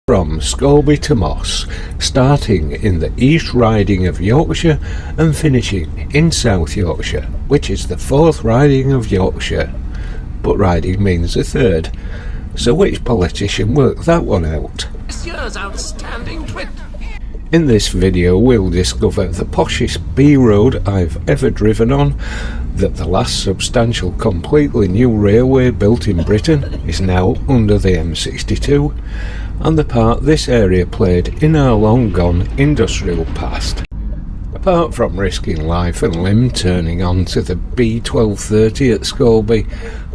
From Scalby to Moss, starting in the East Riding of Yorkshire and finishing in South Yorkshire, which is the fourth riding of Yorkshire. But riding means a third, so which politician worked that one out? This year's outstanding twit. In this video we'll discover the poshest B road I've ever driven on, that the last substantial completely new railway built in Britain is now under the M62, and the part this area played in our long-gone industrial past. Apart from risking life and limb turning onto the B1230 at Scalby,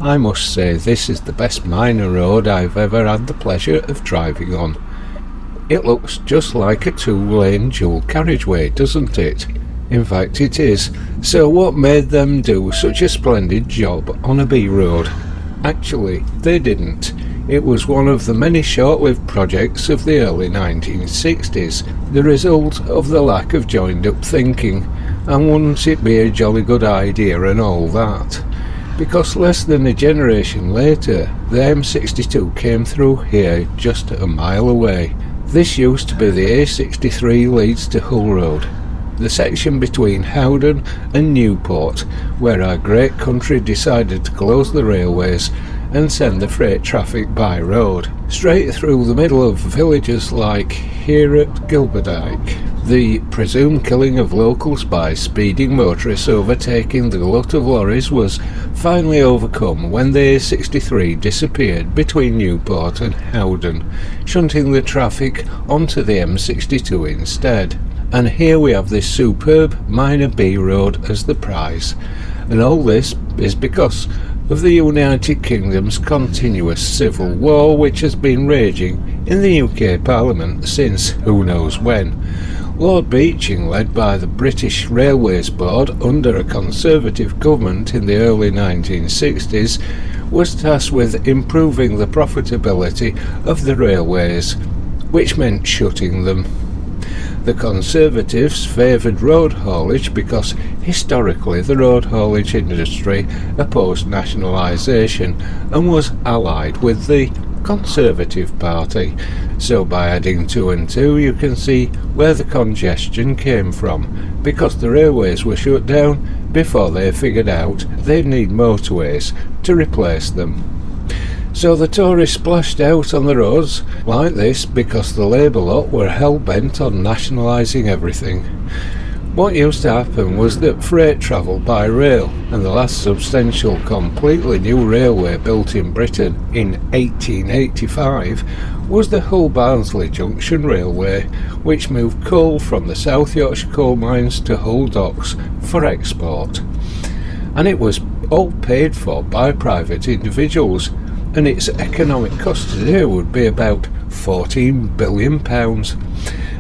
I must say this is the best minor road I've ever had the pleasure of driving on. It looks just like a two-lane dual carriageway, doesn't it? In fact it is. So what made them do such a splendid job on a B road? Actually, they didn't. It was one of the many short-lived projects of the early 1960s, the result of the lack of joined-up thinking, and wouldn't it be a jolly good idea and all that? Because less than a generation later, the M62 came through here just a mile away. This used to be the A63 leads to Hull Road, the section between Howden and Newport, where our great country decided to close the railways and send the freight traffic by road, straight through the middle of villages like here at Gilberdyke. The presumed killing of locals by speeding motorists overtaking the glut of lorries was finally overcome when the A63 disappeared between Newport and Howden, shunting the traffic onto the M62 instead. And here we have this superb minor B road as the prize, and all this is because of the United Kingdom's continuous civil war, which has been raging in the UK Parliament since who knows when. Lord Beeching, led by the British Railways Board under a Conservative government in the early 1960s, was tasked with improving the profitability of the railways, which meant shutting them. The Conservatives favoured road haulage because historically the road haulage industry opposed nationalisation and was allied with the Conservative Party. So by adding 2 and 2 you can see where the congestion came from, because the railways were shut down before they figured out they'd need motorways to replace them. So the Tories splashed out on the roads like this because the Labour lot were hell-bent on nationalising everything. What used to happen was that freight travelled by rail, and the last substantial completely new railway built in Britain in 1885 was the Hull Barnsley Junction Railway, which moved coal from the South Yorkshire coal mines to Hull docks for export. And it was all paid for by private individuals, and its economic cost today would be about £14 billion.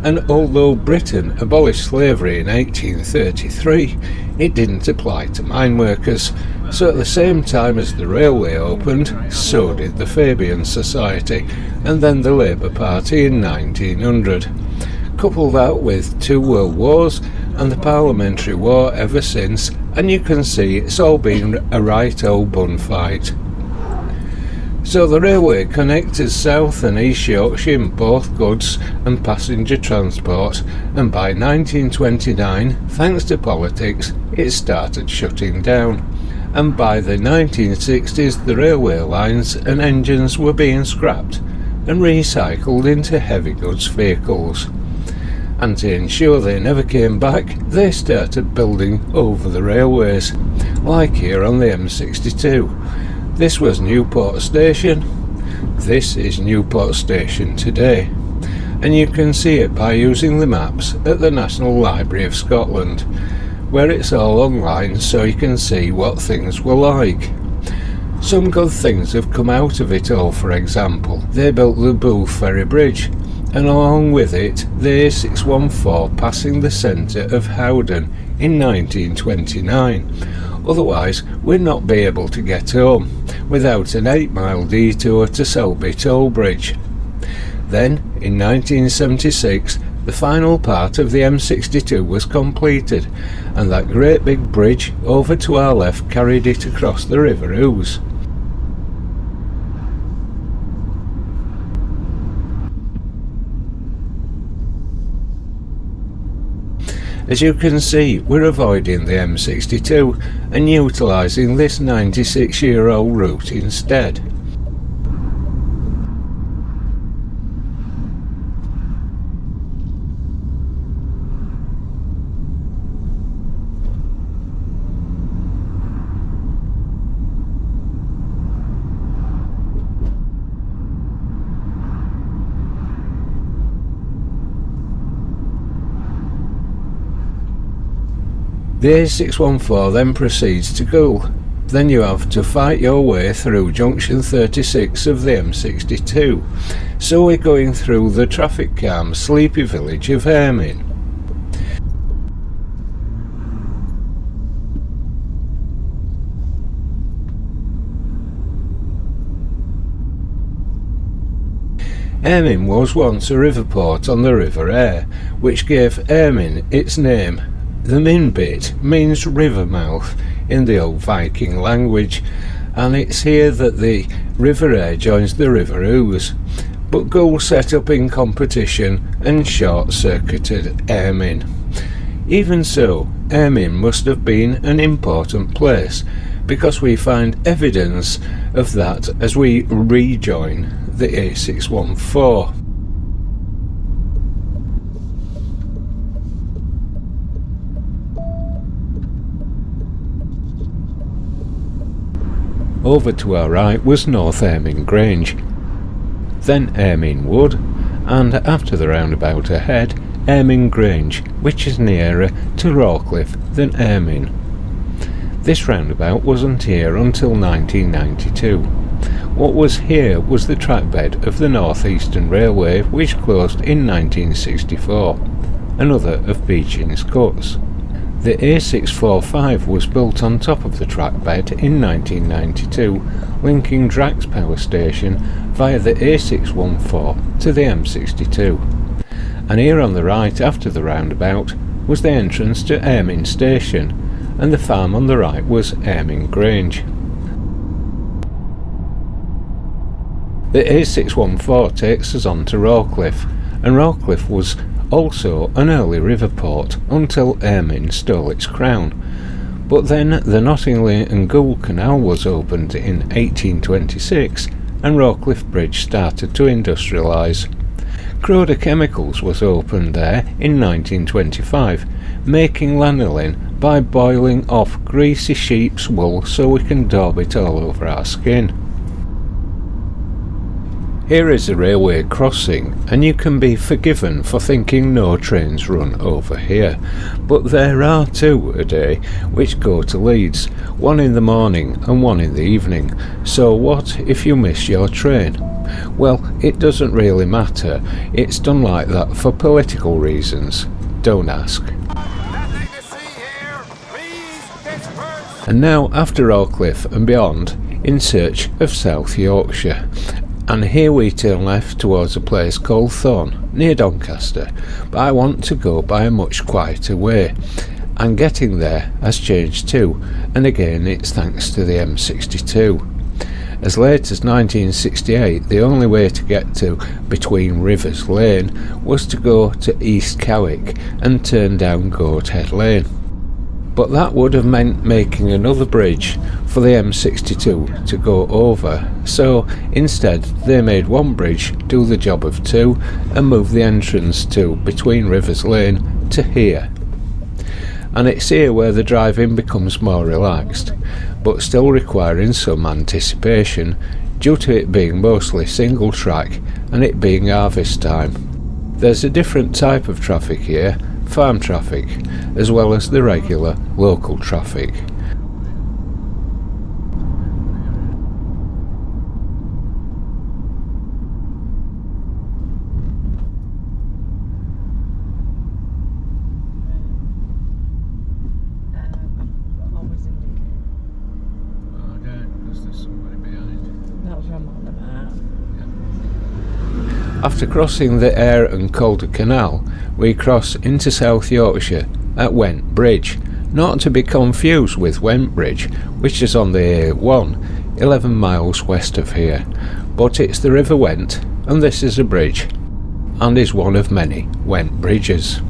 And although Britain abolished slavery in 1833, it didn't apply to mine workers, so at the same time as the railway opened, so did the Fabian Society, and then the Labour Party in 1900. Couple that with 2 world wars and the parliamentary war ever since, and you can see it's all been a right old bun fight. So the railway connected South and East Yorkshire in both goods and passenger transport, and by 1929, thanks to politics, it started shutting down. And by the 1960s, the railway lines and engines were being scrapped and recycled into heavy goods vehicles. And to ensure they never came back, they started building over the railways, like here on the M62. This was Newport Station. This is Newport Station today, and you can see it by using the maps at the National Library of Scotland, where it's all online so you can see what things were like. Some good things have come out of it all. For example, they built the Booth Ferry Bridge, and along with it the A614 passing the centre of Howden in 1929. Otherwise we'd not be able to get home without an 8-mile detour to Selby Toll Bridge. Then in 1976 the final part of the M62 was completed, and that great big bridge over to our left carried it across the River Ouse. As you can see, we're avoiding the M62 and utilising this 96-year-old route instead. The A614 then proceeds to Hull. Then you have to fight your way through junction 36 of the M62. So we're going through the traffic calm, sleepy village of Ermine. Ermine was once a river port on the River Aire, which gave Ermine its name. The min bit means river mouth in the old Viking language, and it's here that the River Aire joins the River Ouse. But Hull set up in competition and short-circuited Ermine. Even so, Ermine must have been an important place, because we find evidence of that as we rejoin the A614. Over to our right was North Ermine Grange, then Ermine Wood, and after the roundabout ahead, Ermine Grange, which is nearer to Rawcliffe than Ermine. This roundabout wasn't here until 1992. What was here was the trackbed of the North Eastern Railway, which closed in 1964, another of Beeching's cuts. The A645 was built on top of the trackbed in 1992, linking Drax Power Station via the A614 to the M62. And here on the right, after the roundabout, was the entrance to Ermine Station, and the farm on the right was Ermine Grange. The A614 takes us on to Rawcliffe, and Rawcliffe was also an early river port until Ermine stole its crown. But then the Nottingley and Hull Canal was opened in 1826 and Rawcliffe Bridge started to industrialise. Croda Chemicals was opened there in 1925, making lanolin by boiling off greasy sheep's wool so we can daub it all over our skin. Here is a railway crossing, and you can be forgiven for thinking no trains run over here, but there are two a day which go to Leeds, one in the morning and one in the evening. So what if you miss your train? Well, it doesn't really matter, it's done like that for political reasons. Don't ask. And now after Rawcliffe and beyond, in search of South Yorkshire. And here we turn left towards a place called Thorn, near Doncaster, but I want to go by a much quieter way, and getting there has changed too, and again it's thanks to the M62. As late as 1968, the only way to get to Between Rivers Lane was to go to East Cowick and turn down Goat Head Lane. But that would have meant making another bridge for the M62 to go over, so instead they made one bridge do the job of two and move the entrance to Between Rivers Lane to here. And it's here where the driving becomes more relaxed, but still requiring some anticipation due to it being mostly single track and it being harvest time. There's a different type of traffic here, farm traffic, as well as the regular local traffic. After crossing the Aire and Calder Canal, we cross into South Yorkshire at Went Bridge, not to be confused with Went Bridge, which is on the A1, 11 miles west of here, but it's the River Went, and this is a bridge, and is one of many Went bridges.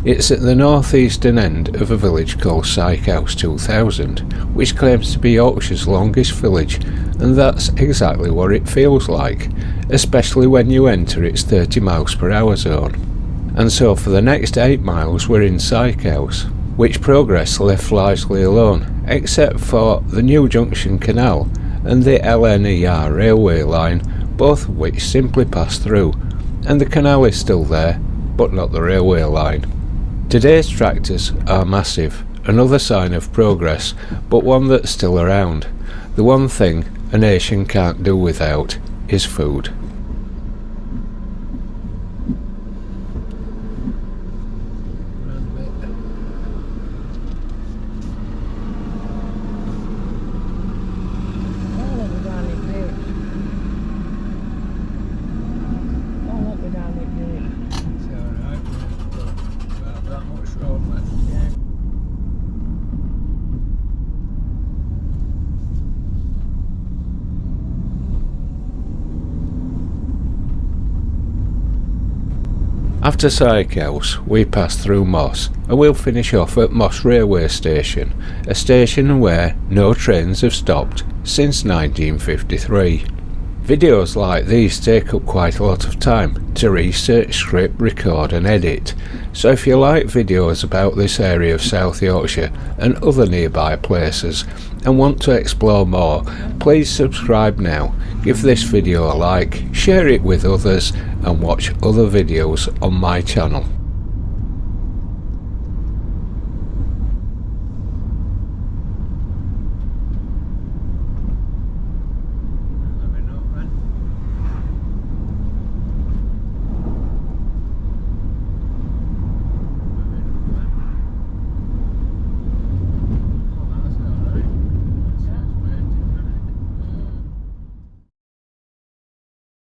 It's at the northeastern end of a village called Sykehouse 2000, which claims to be Yorkshire's longest village, and that's exactly what it feels like, especially when you enter its 30 mph zone. And so for the next 8 miles we're in Sykehouse, which progress left largely alone, except for the new junction canal and the LNER railway line, both of which simply pass through, and the canal is still there, but not the railway line. Today's tractors are massive, another sign of progress, but one that's still around. The one thing a nation can't do without is food. After Sykehouse, we pass through Moss, and we'll finish off at Moss Railway Station, a station where no trains have stopped since 1953. Videos like these take up quite a lot of time to research, script, record and edit, so if you like videos about this area of South Yorkshire and other nearby places and want to explore more, please subscribe now, give this video a like, share it with others and watch other videos on my channel.